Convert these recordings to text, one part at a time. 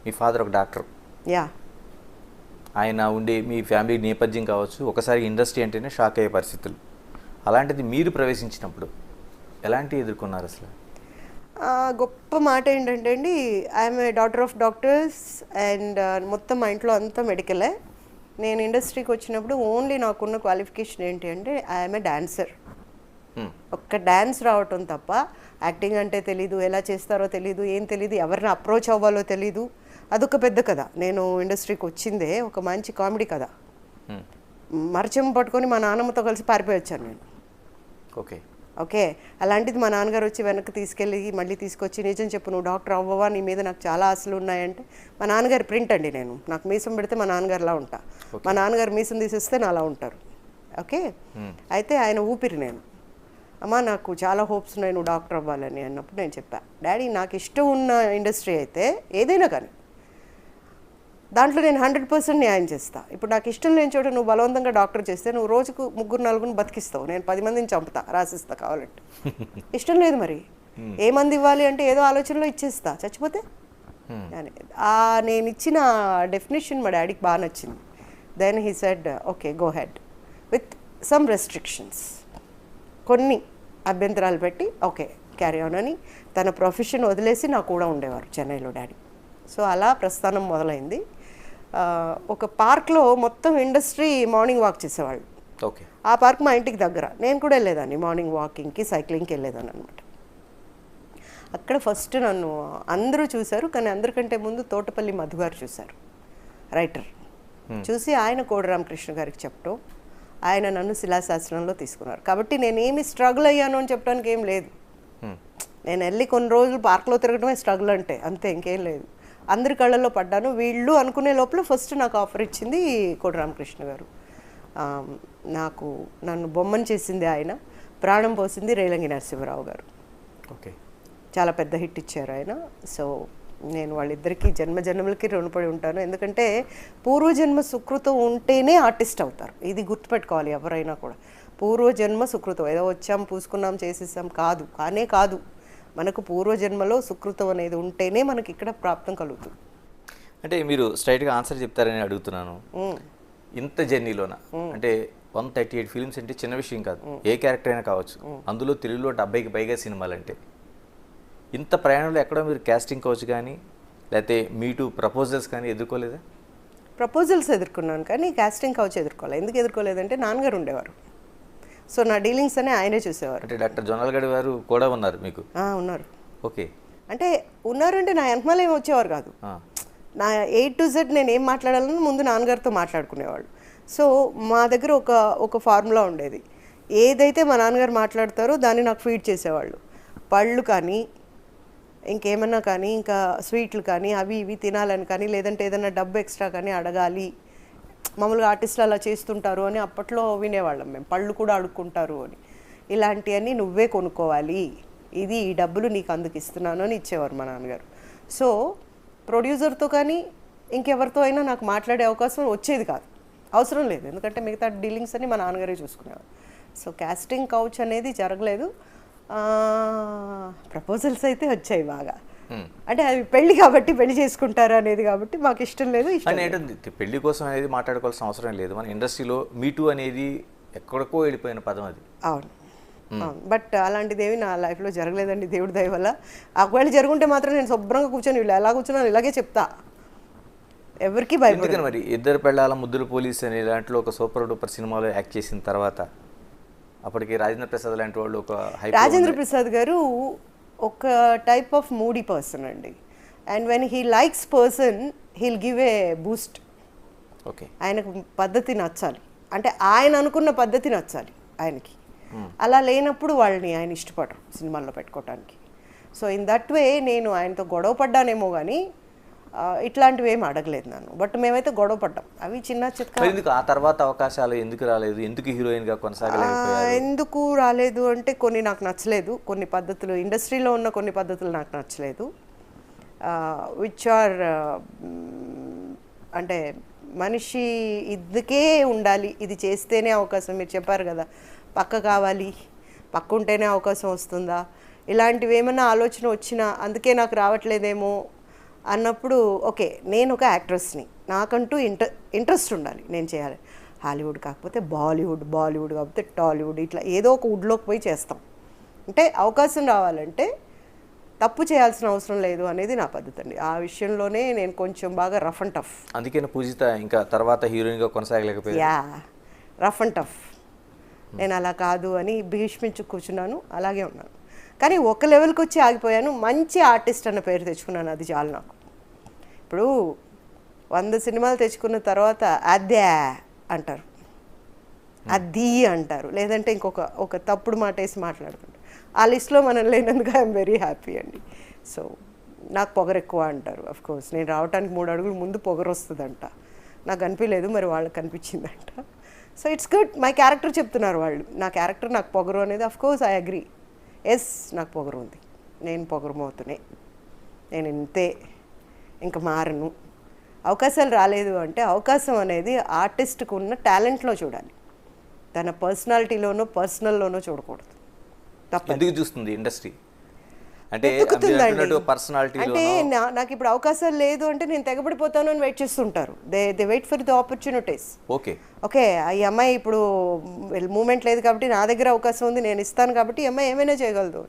మీ father ఒక doctor, yeah. ఆయన ఉండే మీ ఫ్యామిలీ నేపథ్యం కావచ్చు, ఒకసారి ఇండస్ట్రీ అంటేనే షాక్ అయ్యే పరిస్థితులు. అలాంటిది మీరు ప్రవేశించినప్పుడు ఎలాంటి ఎదుర్కొన్నారు అసలు? గొప్ప మాట ఏంటంటే అండి, I'm a daughter of doctors and మొత్తం మా ఇంట్లో అంతా మెడికలే. నేను ఇండస్ట్రీకి వచ్చినప్పుడు ఓన్లీ నాకున్న క్వాలిఫికేషన్ ఏంటి అంటే ఐఎమ్ ఏ డాన్సర్. ఒక్క డ్యాన్స్ రావటం తప్ప యాక్టింగ్ అంటే తెలీదు, ఎలా చేస్తారో తెలీదు, ఏం తెలీదు, ఎవరిని అప్రోచ్ అవ్వాలో తెలీదు. అదొక పెద్ద కథ. నేను ఇండస్ట్రీకి వచ్చిందే ఒక మంచి కామెడీ కథ. మరచెం పట్టుకొని మా నాన్నమ్మతో కలిసి పారిపోయి వచ్చాను నేను. ఓకే ఓకే, అలాంటిది మా నాన్నగారు వచ్చి వెనక్కి తీసుకెళ్ళి మళ్ళీ తీసుకొచ్చి నిజం చెప్పు నువ్వు డాక్టర్ అవ్వవా, నీ మీద నాకు చాలా ఆశలు ఉన్నాయంటే, మా నాన్నగారి ప్రింట్ అండి. నేను నాకు మీసం పెడితే మా నాన్నగారులా ఉంటా, మా నాన్నగారు మీసం తీసేస్తే నా అలా ఉంటారు. ఓకే, అయితే ఆయన ఊపిరి నేను. అమ్మ నాకు చాలా హోప్స్ ఉన్నాయి నువ్వు డాక్టర్ అవ్వాలని అన్నప్పుడు నేను చెప్పా, డాడీ నాకు ఇష్టం ఉన్న ఇండస్ట్రీ అయితే ఏదైనా కానీ దాంట్లో నేను 100% న్యాయం చేస్తా. ఇప్పుడు నాకు ఇష్టం లేని చోట నువ్వు బలవంతంగా డాక్టర్ చేస్తే నువ్వు రోజుకు 3-4 బతికిస్తావు, నేను 10 మందిని చంపుతా, రాసిస్తా కావాలంటే. ఇష్టం లేదు మరి, ఏ మంది ఇవ్వాలి అంటే ఏదో ఆలోచనలో ఇచ్చేస్తా, చచ్చిపోతే. నేను ఇచ్చిన డెఫినేషన్ మా డాడీకి బాగా నచ్చింది. Then he said okay go ahead with some restrictions, కొన్ని అభ్యంతరాలు పెట్టి ఓకే క్యారీ ఆన్ అని. తన ప్రొఫెషన్ వదిలేసి నా కూడా ఉండేవారు చెన్నైలో డాడీ. సో అలా ప్రస్థానం మొదలైంది. ఒక పార్క్లో మొత్తం ఇండస్ట్రీ మార్నింగ్ వాక్ చేసేవాళ్ళు. ఓకే, ఆ పార్క్ మా ఇంటికి దగ్గర. నేను కూడా వెళ్ళేదాన్ని మార్నింగ్ వాకింగ్కి, సైక్లింగ్కి వెళ్ళేదాన్ని అనమాట. అక్కడ ఫస్ట్ నన్ను అందరూ చూశారు, కానీ అందరికంటే ముందు తోటపల్లి మధు గారు చూశారు, రైటర్. చూసి ఆయన కోడి రామకృష్ణ గారికి చెప్పడం, ఆయన నన్ను శిలాశాస్త్రంలో తీసుకున్నారు. కాబట్టి నేనేమి స్ట్రగుల్ అయ్యాను అని చెప్పడానికి ఏం లేదు. నేను వెళ్ళి కొన్ని రోజులు పార్క్లో తిరగడమే స్ట్రగుల్ అంటే, అంతే, ఇంకేం లేదు. అందరి కళ్ళల్లో పడ్డాను. వీళ్ళు అనుకునే లోపల ఫస్ట్ నాకు ఆఫర్ ఇచ్చింది కోడి రామకృష్ణ గారు. నన్ను బొమ్మను చేసింది ఆయన, ప్రాణం పోసింది రేలంగి నరసింహరావు గారు. ఓకే, చాలా పెద్ద హిట్ ఇచ్చారు ఆయన. సో నేను వాళ్ళిద్దరికీ జన్మలకి రుణపడి ఉంటాను. ఎందుకంటే పూర్వజన్మ సుకృతం ఉంటేనే ఆర్టిస్ట్ అవుతారు. ఇది గుర్తుపెట్టుకోవాలి ఎవరైనా కూడా. పూర్వజన్మ సుకృతం, ఏదో వచ్చాం పూసుకున్నాం చేసేసాం కాదు, కాదు. మనకు పూర్వజన్మలో సుకృతం అనేది ఉంటేనే మనకి ఇక్కడ ప్రాప్తం కలుగుతుంది. అంటే మీరు స్ట్రైట్గా ఆన్సర్ చెప్తారని అడుగుతున్నాను. ఇంత జర్నీలోన అంటే 138 ఫిల్మ్స్ అంటే చిన్న విషయం కాదు, ఏ క్యారెక్టర్ అయినా కావచ్చు. అందులో తెలుగులో 70కి పైగా సినిమాలు అంటే, ఇంత ప్రయాణంలో ఎక్కడో మీరు కాస్టింగ్ కౌచ్ కానీ లేకపోతే మీటు ప్రపోజల్స్ కానీ ఎదుర్కోలేదా? ప్రపోజల్స్ ఎదుర్కొన్నాను కానీ కాస్టింగ్ కౌచ్ ఎదుర్కోలేదు. ఎందుకు ఎదుర్కోలేదంటే నాన్నగారు ఉండేవారు. సో నా డీలింగ్స్ అనే ఆయనే చూసేవారు. అంటే డాక్టర్ జొన్నల్ గడి వారు కూడా ఉన్నారు మీకు? ఉన్నారు. ఓకే, అంటే ఉన్నారంటే నా వెనకమాల ఏమి వచ్చేవారు కాదు. నా A to Z నేను ఏం మాట్లాడాలని ముందు నాన్నగారితో మాట్లాడుకునేవాళ్ళు. సో మా దగ్గర ఒక ఫార్ములా ఉండేది. ఏదైతే మా నాన్నగారు మాట్లాడతారో దాన్ని నాకు ఫీడ్ చేసేవాళ్ళు. పళ్ళు కానీ ఇంకేమన్నా కానీ, ఇంకా స్వీట్లు కానీ, అవి ఇవి తినాలని కానీ, లేదంటే ఏదైనా డబ్బు ఎక్స్ట్రా కానీ అడగాలి, మామూలుగా ఆర్టిస్టులు అలా చేస్తుంటారు అని అప్పట్లో వినేవాళ్ళం మేము. పళ్ళు కూడా అడుక్కుంటారు అని. ఇలాంటివన్నీ నువ్వే కొనుక్కోవాలి, ఇది ఈ డబ్బులు నీకు అందుకు ఇస్తున్నాను అని ఇచ్చేవారు మా నాన్నగారు. సో ప్రొడ్యూసర్తో కానీ ఇంకెవరితో అయినా నాకు మాట్లాడే అవకాశం వచ్చేది కాదు, అవసరం లేదు. ఎందుకంటే మిగతా డీలింగ్స్ అన్ని మా నాన్నగారే చూసుకునేవారు. సో కాస్టింగ్ కౌచ్ అనేది జరగలేదు. ప్రపోజల్స్ అయితే వచ్చాయి బాగా. అంటే అది పెళ్లి కాబట్టి పెళ్లి చేసుకుంటారు అనేది కాబట్టి మాకు ఇష్టం లేదు. పెళ్లి కోసం అనేది మాట్లాడుకోవాల్సిన అవసరం లేదు. మన ఇండస్ట్రీలో మీటూ అనేది ఎక్కడికో వెళ్ళిపోయిన పదం అది. అవును, బట్ అలాంటిది ఏమి నా లైఫ్లో జరగలేదండి, దేవుడి దయ వల్ల. ఒకవేళ జరుగుంటే మాత్రం నేను శుభ్రంగా కూర్చొని వీళ్ళు ఎలా కూర్చున్నాను ఇలాగే చెప్తా, ఎవరికి భయపడదు. మరి ఇద్దరు పెళ్ళాల ముద్దుల పోలీస్ అనే దాంట్లో ఒక సూపర్ డూపర్ సినిమాలో యాక్ట్ చేసిన తర్వాత అప్పటికి రాజేంద్ర ప్రసాద్ లాంటి వాళ్ళు ఒక రాజేంద్ర ప్రసాద్ గారు ఒక టైప్ ఆఫ్ మూడీ పర్సన్ అండి. And when he likes person heal give a Boost. Okay, ఆయనకు పద్ధతి నచ్చాలి, అంటే ఆయన అనుకున్న పద్ధతి నచ్చాలి ఆయనకి. అలా లేనప్పుడు వాళ్ళని ఆయన ఇష్టపడరు సినిమాల్లో పెట్టుకోవటానికి. సో ఇన్ దట్ వే నేను ఆయనతో గొడవ పడ్డానేమో కానీ ఇట్లాంటివి ఏమి అడగలేదు నన్ను. బట్ మేమైతే గొడవ పడ్డాం, అవి చిన్న చిత్కా. ఎందుకు ఆ తర్వాత అవకాశాలు ఎందుకు రాలేదు? ఎందుకు హీరోయిన్గా కొనసాగలేకపోయారు? ఎందుకు రాలేదు అంటే కొన్ని నాకు నచ్చలేదు, కొన్ని పద్ధతులు ఇండస్ట్రీలో ఉన్న కొన్ని పద్ధతులు నాకు నచ్చలేదు. విచ్ ఆర్ అంటే మనిషి ఇదికే ఉండాలి, ఇది చేస్తేనే అవకాశం. మీరు చెప్పారు కదా పక్క కావాలి, పక్క ఉంటేనే అవకాశం వస్తుందా, ఇలాంటివి ఏమన్నా ఆలోచన వచ్చినా అందుకే నాకు రావట్లేదేమో అన్నప్పుడు ఓకే నేను ఒక యాక్ట్రెస్ని, నాకంటూ ఇంట్రెస్ట్ ఉండాలి, నేను చేయాలి. హాలీవుడ్ కాకపోతే బాలీవుడ్, బాలీవుడ్ కాకపోతే టాలీవుడ్, ఇట్లా ఏదో ఒక వుడ్లోకి పోయి చేస్తాం. అంటే అవకాశం రావాలంటే తప్పు చేయాల్సిన అవసరం లేదు అనేది నా పద్ధతి అండి. ఆ విషయంలోనే నేను కొంచెం బాగా రఫ్ అండ్ టఫ్. అందుకని పూజిత ఇంకా తర్వాత హీరోయిన్గా కొనసాగలేకపోయారు. Yeah, rough and tough. నేను అలా కాదు అని భీష్మించు కూర్చున్నాను, అలాగే ఉన్నాను. కానీ ఒక లెవెల్కి వచ్చి ఆగిపోయాను. మంచి ఆర్టిస్ట్ అన్న పేరు తెచ్చుకున్నాను, అది చాలు నాకు. ఇప్పుడు 100 సినిమాలు తెచ్చుకున్న తర్వాత అద్దా అంటారు, అది అంటారు, లేదంటే ఒక తప్పుడు మాట వేసి మాట్లాడుకుంటారు. ఆ లిస్ట్లో మనం లేనందుకు ఐఎమ్ వెరీ హ్యాపీ అండి. సో నాకు పొగరు ఎక్కువ అంటారు. అఫ్ కోర్స్ నేను రావడానికి 3 అడుగులు ముందు పొగరు వస్తుందంట. నాకు అనిపించలేదు, మరి వాళ్ళకి కనిపించిందంట. So it's good. My character చెప్తున్నారు వాళ్ళు, నా క్యారెక్టర్ నాకు పొగరు అనేది. Of course I agree. Yes, నాకు పొగరు ఉంది, నేను పొగరుమవుతున్నాయి, నేను ఇంతే, ఇంకా మారను. అవకాశాలు రాలేదు అంటే అవకాశం అనేది ఆర్టిస్ట్కి ఉన్న టాలెంట్లో చూడాలి, తన పర్సనాలిటీలోనో పర్సనల్లోనో చూడకూడదు. తప్ప ఎందుకు చూస్తుంది ఇండస్ట్రీ అంటే పర్సనాలిటీ అంటే నాకు ఇప్పుడు అవకాశాలు లేదు అంటే నేను తెగబడిపోతాను అని వెయిట్ చేస్తుంటారు. They wait for the opportunities. Okay okay, ఈ అమ్మాయి ఇప్పుడు మూమెంట్ లేదు కాబట్టి నా దగ్గర అవకాశం ఉంది, నేను ఇస్తాను కాబట్టి ఈ అమ్మాయి ఏమైనా చేయగలదు.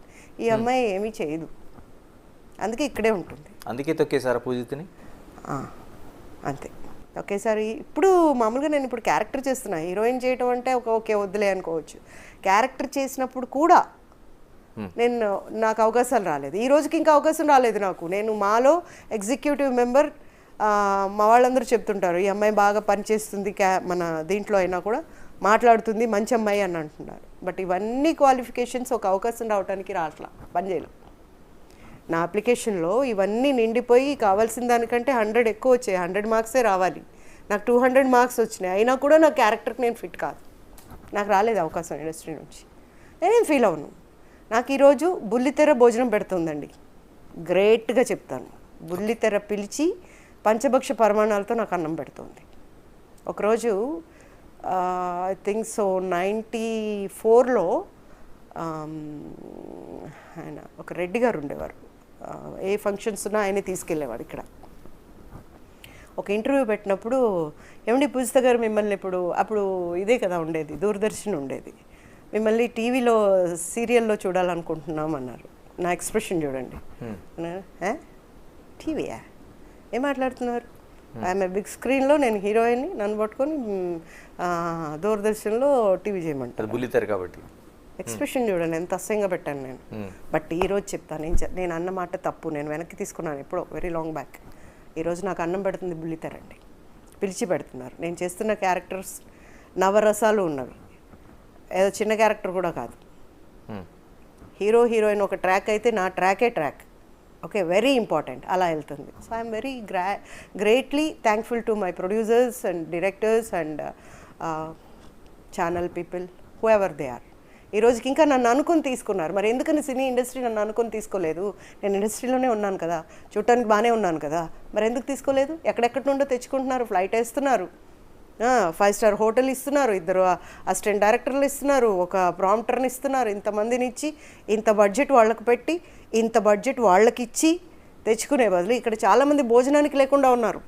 ఈ అమ్మాయి ఏమీ చేయదు, అందుకే ఇక్కడే ఉంటుంది. అందుకే తొక్కేసారా పూజితని? అంతే, ఒకేసారి. ఇప్పుడు మామూలుగా నేను ఇప్పుడు క్యారెక్టర్ చేస్తున్నా, హీరోయిన్ చేయటం అంటే ఓకే వద్దులే అనుకోవచ్చు. క్యారెక్టర్ చేసినప్పుడు కూడా నాకు అవకాశాలు రాలేదు. ఈ రోజుకి ఇంకా అవకాశం రాలేదు నాకు. నేను మాలో ఎగ్జిక్యూటివ్ మెంబర్, మా వాళ్ళందరూ చెప్తుంటారు ఈ అమ్మాయి బాగా పనిచేస్తుంది, మన దీంట్లో అయినా కూడా మాట్లాడుతుంది, మంచి అమ్మాయి అని అంటున్నారు. బట్ ఇవన్నీ క్వాలిఫికేషన్స్ ఒక అవకాశం రావడానికి రావట్లా, పని చేయలేం. నా అప్లికేషన్లో ఇవన్నీ నిండిపోయి కావాల్సిన దానికంటే 100 ఎక్కువ వచ్చాయి, 100 మార్క్సే రావాలి. నాకు 200 మార్క్స్ వచ్చినాయి, అయినా కూడా నా క్యారెక్టర్కి నేను ఫిట్ కాదు, నాకు రాలేదు అవకాశం ఇండస్ట్రీ నుంచి. నేనేం ఫీల్ అవును. నాకు ఈరోజు బుల్లితెర భోజనం పెడుతుందండి, గ్రేట్గా చెప్తాను. బుల్లితెర పిలిచి పంచభక్ష పరిమాణాలతో నాకు అన్నం పెడుతుంది. ఒకరోజు ఐ థింక్ సో 94లో ఆయన ఒక రెడ్డి గారు ఉండేవారు, ఏ ఫంక్షన్స్ ఉన్నా ఆయనే తీసుకెళ్ళేవాడు. ఇక్కడ ఒక ఇంటర్వ్యూ పెట్టినప్పుడు, ఏమండి పూజిత గారు మిమ్మల్ని అప్పుడు ఇదే కదా ఉండేది, దూరదర్శన్ ఉండేది, మిమ్మల్ని టీవీలో సీరియల్లో చూడాలనుకుంటున్నాం అన్నారు. నా ఎక్స్ప్రెషన్ చూడండి, టీవీయా ఏం మాట్లాడుతున్నారు, ఐఎమ్ బిగ్ స్క్రీన్లో నేను హీరోయిన్ని, నన్ను పట్టుకొని దూరదర్శన్లో టీవీ చేయమంటారు. బుల్లితెర కాబట్టి ఎక్స్ప్రెషన్ చూడండి ఎంత అసహ్యంగా పెట్టాను నేను. బట్ ఈరోజు చెప్తాను, నేను అన్న మాట తప్పు, నేను వెనక్కి తీసుకున్నాను ఎప్పుడో, వెరీ లాంగ్ బ్యాక్. ఈరోజు నాకు అన్నం పెడుతుంది బుల్లితెరండి, పిలిచి పెడుతున్నారు. నేను చేస్తున్న క్యారెక్టర్స్ నవరసాలు ఉన్నవి, ఏదో చిన్న క్యారెక్టర్ కూడా కాదు. హీరో హీరోయిన్ ఒక ట్రాక్ అయితే నా ట్రాకే ట్రాక్, ఓకే, వెరీ ఇంపార్టెంట్, అలా వెళ్తుంది. So I'm very greatly thankful to my producers and directors and channel people, whoever they are. ఈ రోజుకి ఇంకా నన్ను అనుకుని తీసుకున్నారు. మరి ఎందుకని సినీ ఇండస్ట్రీ నన్ను అనుకుని తీసుకోలేదు? నేను ఇండస్ట్రీలోనే ఉన్నాను కదా, చూడటానికి బాగానే ఉన్నాను కదా, మరి ఎందుకు తీసుకోలేదు? ఎక్కడెక్కడి నుండో తెచ్చుకుంటున్నారు, ఫ్లైట్ వేస్తున్నారు, 5 స్టార్ హోటల్ ఇస్తున్నారు, 2 అసిస్టెంట్ డైరెక్టర్లు ఇస్తున్నారు, ఒక ప్రాంప్టర్ని ఇస్తున్నారు. ఇంతమందిని ఇచ్చి ఇంత బడ్జెట్ వాళ్ళకి పెట్టి ఇంత బడ్జెట్ వాళ్ళకి ఇచ్చి తెచ్చుకునే బదులు ఇక్కడ చాలామంది భోజనానికి లేకుండా ఉన్నారు.